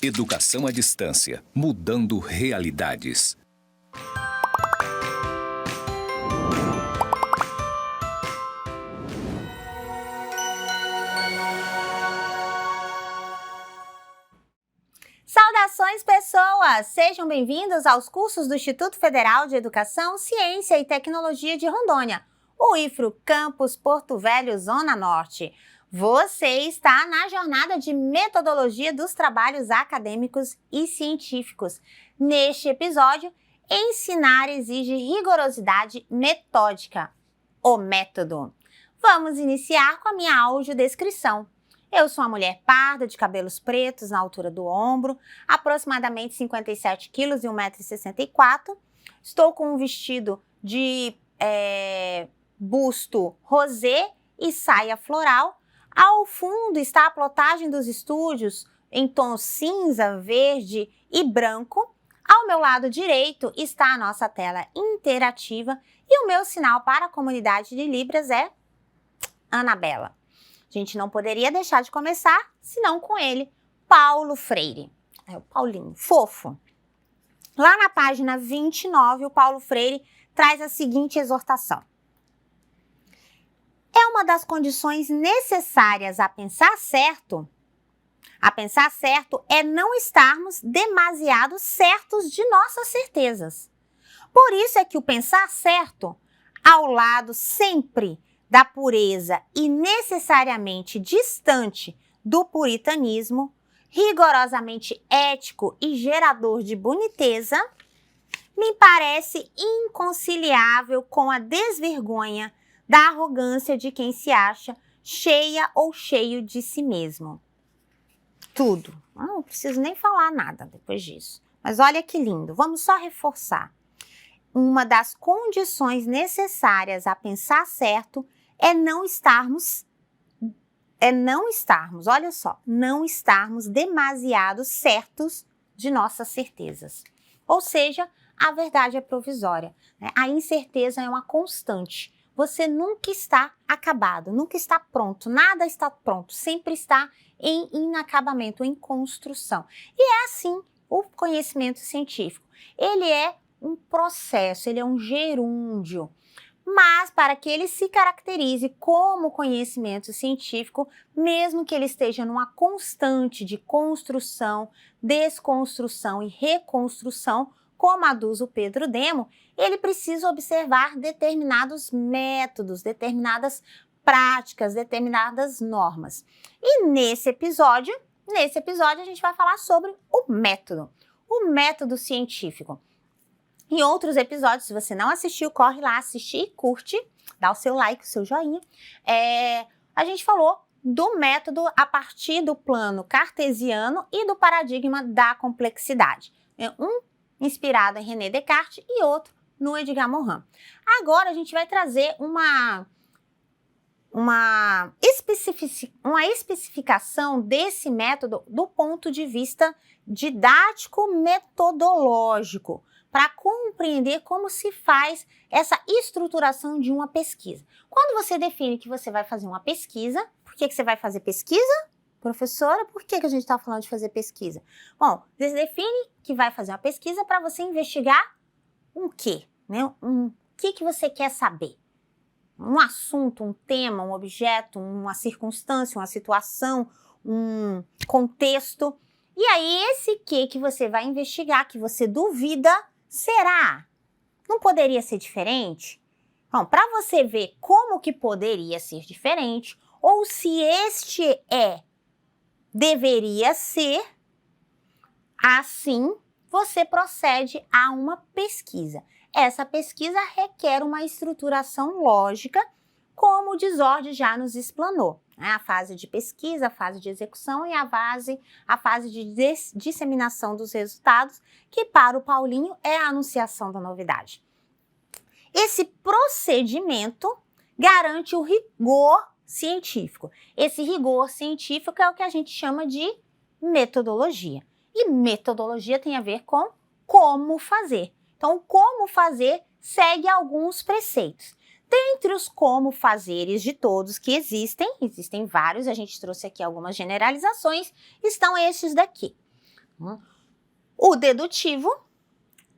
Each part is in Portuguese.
Educação à distância, mudando realidades. Saudações, pessoas! Sejam bem-vindos aos cursos do Instituto Federal de Educação, Ciência e Tecnologia de Rondônia, o IFRO Campus Porto Velho, Zona Norte. Você está na jornada de metodologia dos trabalhos acadêmicos e científicos. Neste episódio, ensinar exige rigorosidade metódica, o método. Vamos iniciar com a minha audiodescrição. Eu sou uma mulher parda, de cabelos pretos na altura do ombro, aproximadamente 57 quilos e 1,64 m. Estou com um vestido de busto rosé e saia floral. Ao fundo está a plotagem dos estúdios em tons cinza, verde e branco. Ao meu lado direito está a nossa tela interativa e o meu sinal para a comunidade de Libras é Anabela. A gente não poderia deixar de começar, senão com ele, Paulo Freire. É o Paulinho, fofo. Lá na página 29, o Paulo Freire traz a seguinte exortação. É uma das condições necessárias a pensar certo é não estarmos demasiado certos de nossas certezas. Por isso é que o pensar certo, ao lado sempre da pureza e necessariamente distante do puritanismo, rigorosamente ético e gerador de boniteza, me parece inconciliável com a desvergonha da arrogância de quem se acha cheia ou cheio de si mesmo. Tudo. Não preciso nem falar nada depois disso. Mas olha que lindo. Vamos só reforçar. Uma das condições necessárias a pensar certo é não estarmos, olha só, não estarmos demasiado certos de nossas certezas. Ou seja, a verdade é provisória, né? A incerteza é uma constante. Você nunca está acabado, nunca está pronto, nada está pronto, sempre está em inacabamento, em construção. E é assim o conhecimento científico. Ele é um processo, ele é um gerúndio. Mas para que ele se caracterize como conhecimento científico, mesmo que ele esteja numa constante de construção, desconstrução e reconstrução, como aduz o Pedro Demo, ele precisa observar determinados métodos, determinadas práticas, determinadas normas. E nesse episódio a gente vai falar sobre o método científico. Em outros episódios, se você não assistiu, corre lá, assiste e curte, dá o seu like, o seu joinha. A gente falou do método a partir do plano cartesiano e do paradigma da complexidade. Um inspirado em René Descartes e outro no Edgar Morin. Agora a gente vai trazer uma especificação desse método do ponto de vista didático-metodológico, para compreender como se faz essa estruturação de uma pesquisa. Quando você define que você vai fazer uma pesquisa, por que você vai fazer pesquisa? Professora, por que a gente está falando de fazer pesquisa? Bom, você define que vai fazer uma pesquisa para você investigar um quê? Né? O que você quer saber? Um assunto, um tema, um objeto, uma circunstância, uma situação, um contexto. E aí, esse que você vai investigar, que você duvida, será? Não poderia ser diferente? Bom, para você ver como que poderia ser diferente, ou se este deveria ser, assim você procede a uma pesquisa. Essa pesquisa requer uma estruturação lógica, como o Desorde já nos explanou. A fase de pesquisa, a fase de execução e a fase de disseminação dos resultados, que para o Paulinho é a anunciação da novidade. Esse procedimento garante o rigor científico. Esse rigor científico é o que a gente chama de metodologia. E metodologia tem a ver com como fazer. Então, como fazer segue alguns preceitos. Dentre os como fazeres de todos que existem vários, a gente trouxe aqui algumas generalizações, estão estes daqui. O dedutivo,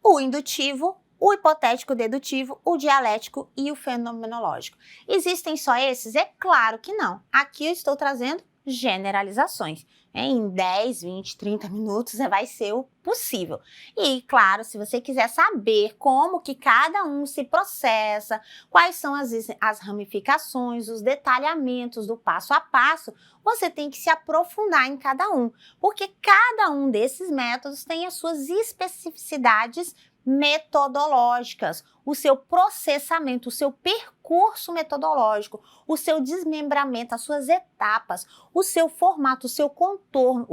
o indutivo, o hipotético dedutivo, o dialético e o fenomenológico. Existem só esses? É claro que não. Aqui eu estou trazendo generalizações. Em 10, 20, 30 minutos vai ser o possível. E, claro, se você quiser saber como que cada um se processa, quais são as ramificações, os detalhamentos do passo a passo, você tem que se aprofundar em cada um, porque cada um desses métodos tem as suas especificidades metodológicas, o seu processamento, o seu percurso metodológico, o seu desmembramento, as suas etapas, o seu formato, o seu contorno,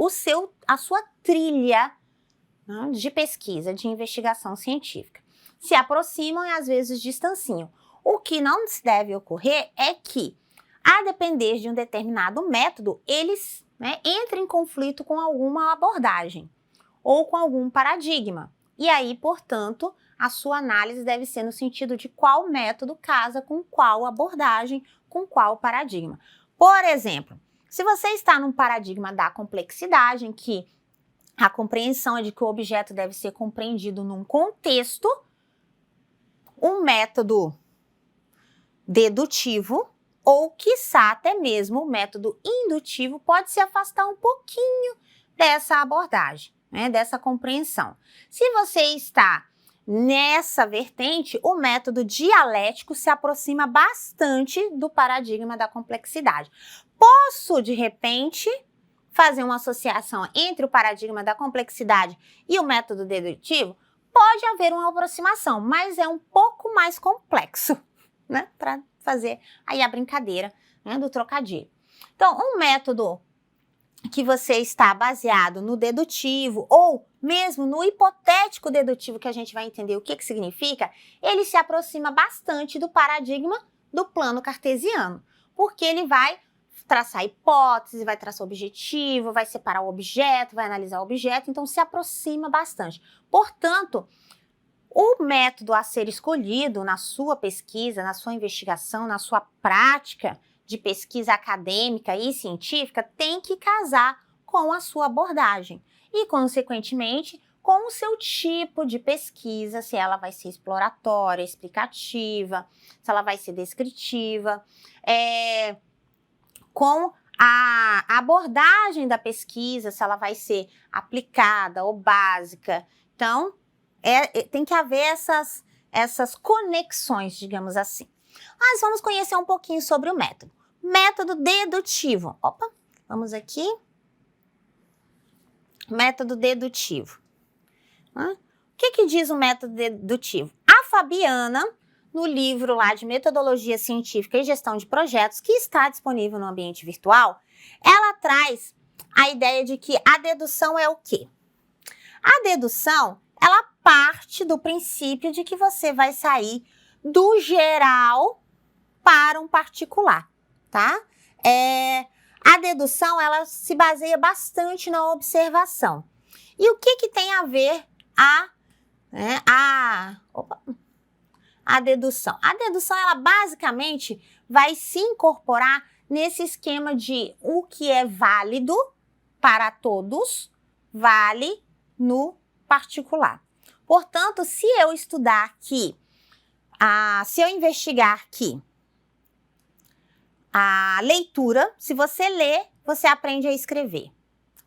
a sua trilha, né, de pesquisa, de investigação científica. Se aproximam e às vezes distanciam. O que não se deve ocorrer é que, a depender de um determinado método, eles, né, entrem em conflito com alguma abordagem ou com algum paradigma. E aí, portanto, a sua análise deve ser no sentido de qual método casa com qual abordagem, com qual paradigma. Por exemplo, se você está num paradigma da complexidade, em que a compreensão é de que o objeto deve ser compreendido num contexto, um método dedutivo, ou quiçá até mesmo o método indutivo, pode se afastar um pouquinho dessa abordagem, né, dessa compreensão. Se você está nessa vertente, o método dialético se aproxima bastante do paradigma da complexidade. Posso, de repente, fazer uma associação entre o paradigma da complexidade e o método dedutivo? Pode haver uma aproximação, mas é um pouco mais complexo, né, para fazer aí a brincadeira, né, do trocadilho. Então, um método que você está baseado no dedutivo ou mesmo no hipotético dedutivo, que a gente vai entender o que significa, ele se aproxima bastante do paradigma do plano cartesiano, porque ele vai traçar hipótese, vai traçar objetivo, vai separar o objeto, vai analisar o objeto, então se aproxima bastante. Portanto, o método a ser escolhido na sua pesquisa, na sua investigação, na sua prática de pesquisa acadêmica e científica tem que casar com a sua abordagem e, consequentemente, com o seu tipo de pesquisa, se ela vai ser exploratória, explicativa, se ela vai ser descritiva, com a abordagem da pesquisa, se ela vai ser aplicada ou básica. Então, tem que haver essas conexões, digamos assim. Mas vamos conhecer um pouquinho sobre o método. Método dedutivo. Opa, vamos aqui. Método dedutivo. O que diz o método dedutivo? A Fabiana, no livro lá de Metodologia Científica e Gestão de Projetos, que está disponível no ambiente virtual, ela traz a ideia de que a dedução é o quê? A dedução, ela parte do princípio de que você vai sair do geral para um particular, tá? A dedução, ela se baseia bastante na observação. E o que tem a ver a dedução? A dedução, ela basicamente vai se incorporar nesse esquema de o que é válido para todos, vale no particular. Portanto, se eu estudar aqui, se eu investigar aqui a leitura, se você lê, você aprende a escrever.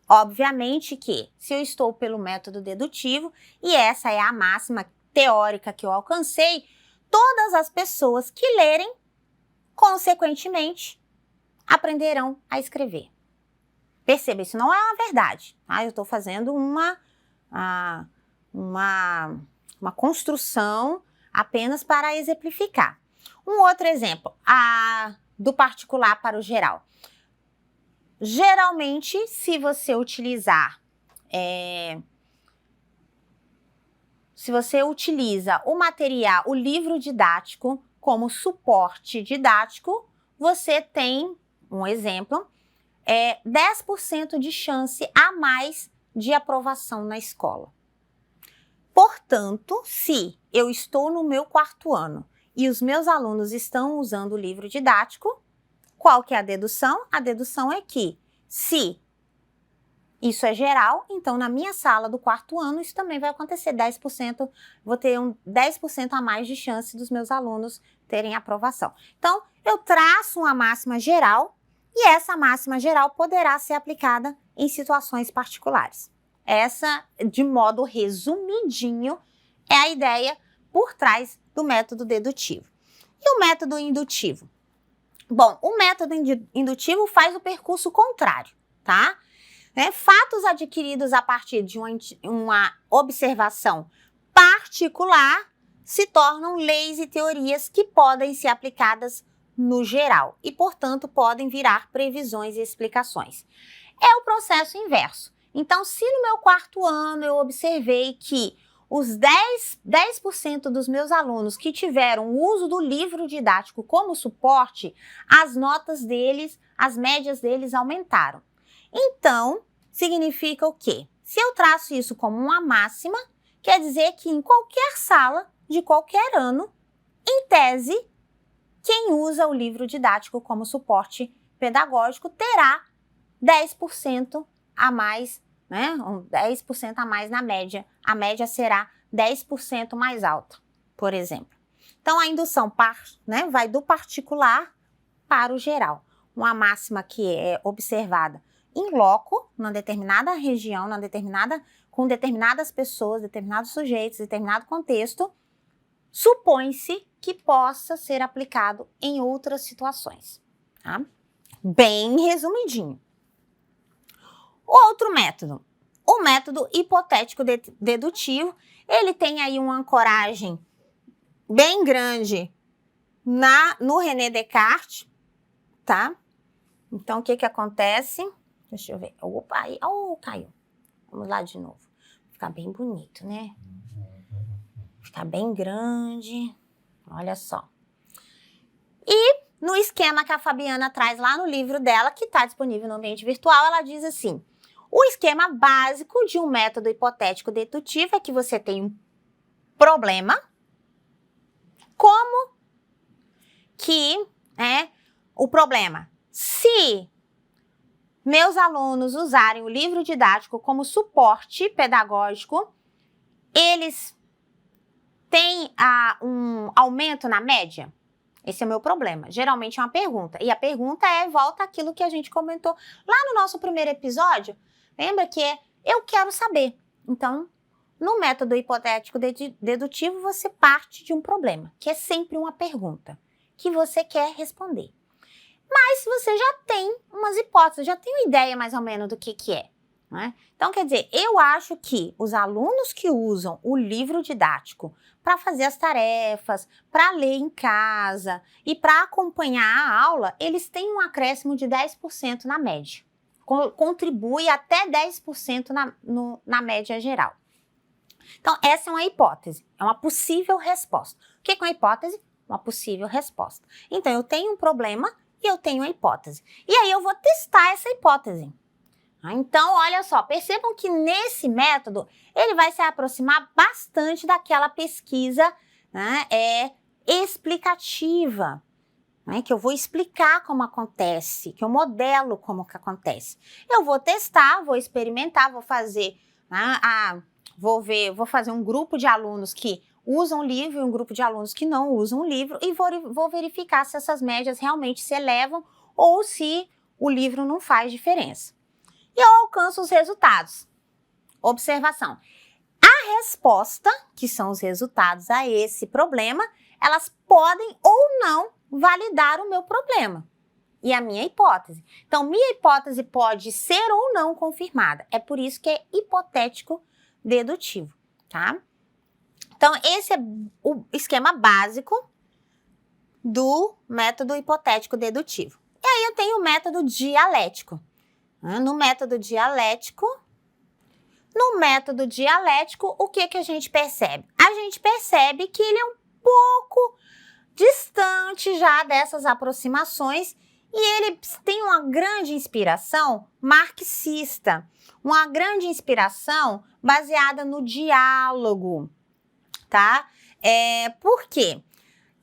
Obviamente que, se eu estou pelo método dedutivo, e essa é a máxima teórica que eu alcancei, todas as pessoas que lerem, consequentemente, aprenderão a escrever. Perceba, isso não é uma verdade, tá? Eu estou fazendo uma construção apenas para exemplificar. Um outro exemplo, do particular para o geral. Geralmente, se você utilizar, o material, o livro didático como suporte didático, você tem, um exemplo, 10% de chance a mais de aprovação na escola. Portanto, se eu estou no meu 4º ano e os meus alunos estão usando o livro didático, qual que é a dedução? A dedução é que, se Isso é geral, então na minha sala do quarto ano isso também vai acontecer, 10%, vou ter 10% a mais de chance dos meus alunos terem aprovação. Então, eu traço uma máxima geral e essa máxima geral poderá ser aplicada em situações particulares. Essa, de modo resumidinho, é a ideia por trás do método dedutivo. E o método indutivo? Bom, o método indutivo faz o percurso contrário, tá? Fatos adquiridos a partir de uma observação particular se tornam leis e teorias que podem ser aplicadas no geral e, portanto, podem virar previsões e explicações. É o processo inverso. Então, se no meu quarto ano eu observei que os 10% dos meus alunos que tiveram o uso do livro didático como suporte, as notas deles, as médias deles aumentaram. Então, significa o quê? Se eu traço isso como uma máxima, quer dizer que em qualquer sala, de qualquer ano, em tese, quem usa o livro didático como suporte pedagógico terá 10% a mais, 10% a mais na média. A média será 10% mais alta, por exemplo. Então, a indução vai do particular para o geral. Uma máxima que é observada em loco, numa determinada região, com determinadas pessoas, determinados sujeitos, determinado contexto, supõe-se que possa ser aplicado em outras situações. Tá? Bem resumidinho. Outro método, o método hipotético dedutivo, ele tem aí uma ancoragem bem grande no René Descartes, tá? Então, o que acontece? Deixa eu ver. Opa, aí, caiu. Vamos lá de novo. Ficar bem bonito, né? Ficar bem grande. Olha só. E no esquema que a Fabiana traz lá no livro dela, que está disponível no ambiente virtual, ela diz assim: o esquema básico de um método hipotético dedutivo é que você tem um problema, como que é o problema? Se meus alunos usarem o livro didático como suporte pedagógico, eles têm um aumento na média? Esse é o meu problema. Geralmente é uma pergunta. E a pergunta volta àquilo que a gente comentou lá no nosso primeiro episódio. Lembra que eu quero saber. Então, no método hipotético dedutivo, você parte de um problema, que é sempre uma pergunta, que você quer responder. Mas você já tem umas hipóteses, já tem uma ideia mais ou menos do que é. Né? Então, quer dizer, eu acho que os alunos que usam o livro didático para fazer as tarefas, para ler em casa e para acompanhar a aula, eles têm um acréscimo de 10% na média. Contribui até 10% na média geral. Então, essa é uma hipótese, é uma possível resposta. O que é uma hipótese? Uma possível resposta. Então, eu tenho um problema e eu tenho uma hipótese. E aí, eu vou testar essa hipótese. Então, olha só, percebam que nesse método, ele vai se aproximar bastante daquela pesquisa explicativa, que eu vou explicar como acontece, que eu modelo como que acontece. Eu vou testar, vou experimentar, vou fazer, vou fazer um grupo de alunos que usam o livro e um grupo de alunos que não usam o livro e vou verificar se essas médias realmente se elevam ou se o livro não faz diferença. E eu alcanço os resultados. Observação. A resposta, que são os resultados a esse problema, elas podem ou não validar o meu problema e a minha hipótese. Então, minha hipótese pode ser ou não confirmada. É por isso que é hipotético dedutivo, tá? Então, esse é o esquema básico do método hipotético dedutivo. E aí eu tenho o método dialético. No método dialético, o que a gente percebe? A gente percebe que ele é um pouco distante já dessas aproximações e ele tem uma grande inspiração marxista, uma grande inspiração baseada no diálogo, tá? Por quê?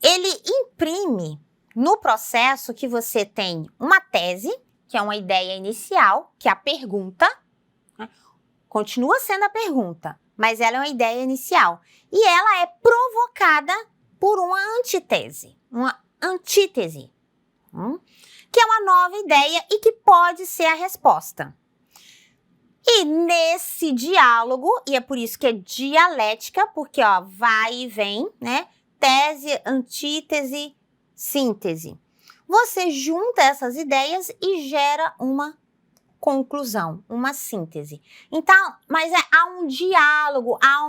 Ele imprime no processo que você tem uma tese, que é uma ideia inicial, que é a pergunta, Continua sendo a pergunta, mas ela é uma ideia inicial. E ela é provocada por uma antítese, que é uma nova ideia e que pode ser a resposta. E nesse diálogo, e é por isso que é dialética, porque vai e vem, né? Tese, antítese, síntese. Você junta essas ideias e gera uma conclusão, uma síntese. Então, mas há um diálogo, há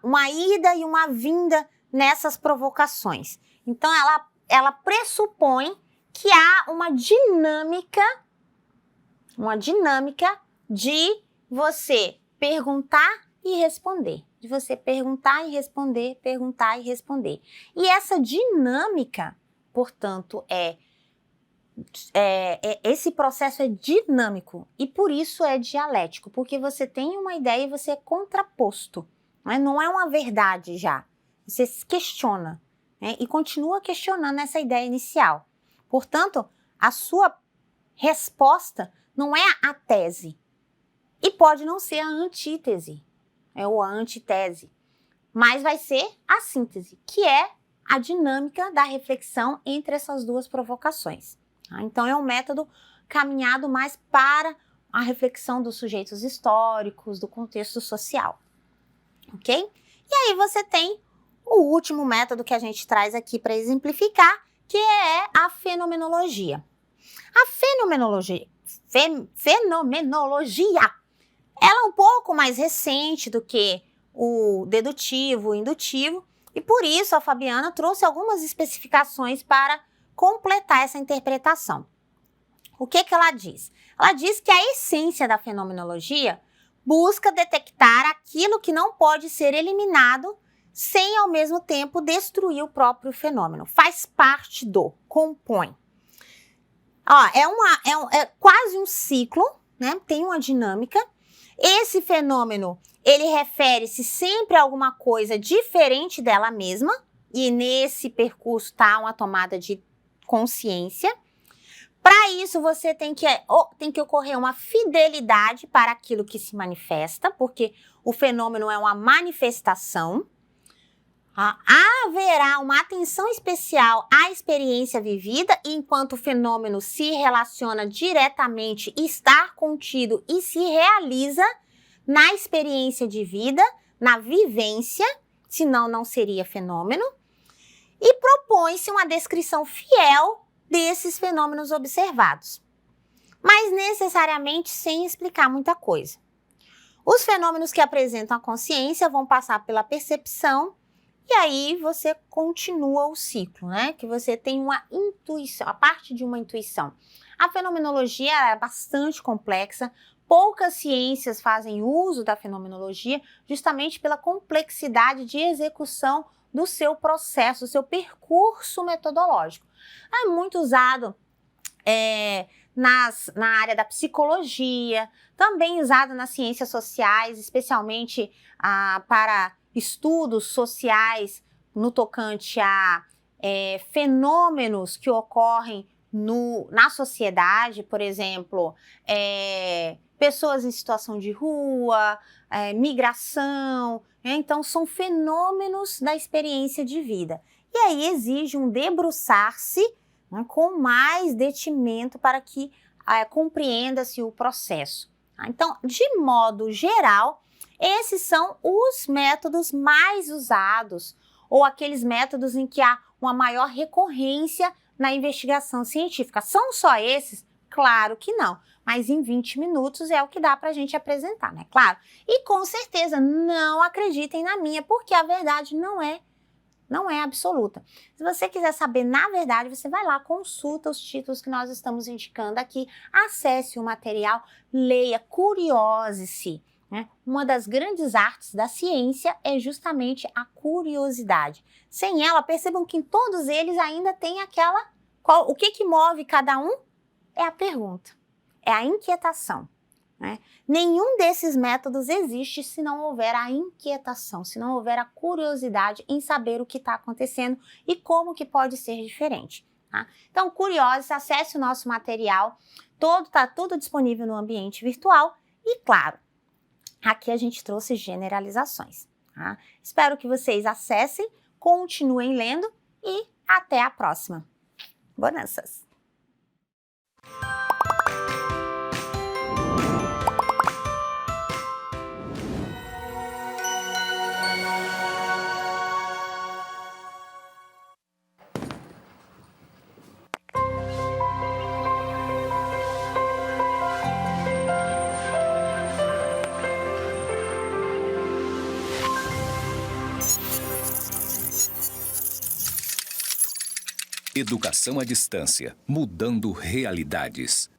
uma ida e uma vinda nessas provocações. Então, ela pressupõe que há uma dinâmica de você perguntar e responder. De você perguntar e responder, perguntar e responder. E essa dinâmica, portanto, esse processo é dinâmico e por isso é dialético, porque você tem uma ideia e você é contraposto, né? Não é uma verdade já. Você se questiona, né? E continua questionando essa ideia inicial. Portanto, a sua resposta não é a tese e pode não ser a antítese, ou a antitese, mas vai ser a síntese, que é a dinâmica da reflexão entre essas duas provocações. Então, é um método caminhado mais para a reflexão dos sujeitos históricos, do contexto social, ok? E aí você tem o último método que a gente traz aqui para exemplificar, que é a fenomenologia. A fenomenologia, ela é um pouco mais recente do que o dedutivo, o indutivo, e por isso a Fabiana trouxe algumas especificações para completar essa interpretação. O que ela diz? Ela diz que a essência da fenomenologia busca detectar aquilo que não pode ser eliminado sem, ao mesmo tempo, destruir o próprio fenômeno. Faz parte compõe. É quase um ciclo, né? Tem uma dinâmica. Esse fenômeno, ele refere-se sempre a alguma coisa diferente dela mesma, e nesse percurso está uma tomada de consciência. Para isso, você tem que ocorrer uma fidelidade para aquilo que se manifesta, porque o fenômeno é uma manifestação. Haverá uma atenção especial à experiência vivida, enquanto o fenômeno se relaciona diretamente, está contido e se realiza na experiência de vida, na vivência, senão não seria fenômeno, e propõe-se uma descrição fiel desses fenômenos observados, mas necessariamente sem explicar muita coisa. Os fenômenos que apresentam a consciência vão passar pela percepção, e aí você continua o ciclo, né? Que você tem uma intuição, a parte de uma intuição. A fenomenologia é bastante complexa, poucas ciências fazem uso da fenomenologia justamente pela complexidade de execução do seu processo, do seu percurso metodológico. É muito usado na área da psicologia, também usado nas ciências sociais, especialmente para estudos sociais no tocante a fenômenos que ocorrem na sociedade, por exemplo, pessoas em situação de rua, migração, então são fenômenos da experiência de vida. E aí exige um debruçar-se, né, com mais detimento para que compreenda-se o processo. Então, de modo geral, esses são os métodos mais usados, ou aqueles métodos em que há uma maior recorrência na investigação científica. São só esses? Claro que não, mas em 20 minutos é o que dá para a gente apresentar, né? Claro. E com certeza não acreditem na minha, porque a verdade não é absoluta. Se você quiser saber na verdade, você vai lá, consulta os títulos que nós estamos indicando aqui, acesse o material, leia, curiose-se. Uma das grandes artes da ciência é justamente a curiosidade. Sem ela, percebam que em todos eles ainda tem o que move cada um? É a pergunta, é a inquietação. Né? Nenhum desses métodos existe se não houver a inquietação, se não houver a curiosidade em saber o que está acontecendo e como que pode ser diferente. Tá? Então, curiose, acesse o nosso material. Tá tudo disponível no ambiente virtual e, claro, aqui a gente trouxe generalizações. Tá? Espero que vocês acessem, continuem lendo e até a próxima. Bonanças! Educação à distância, mudando realidades.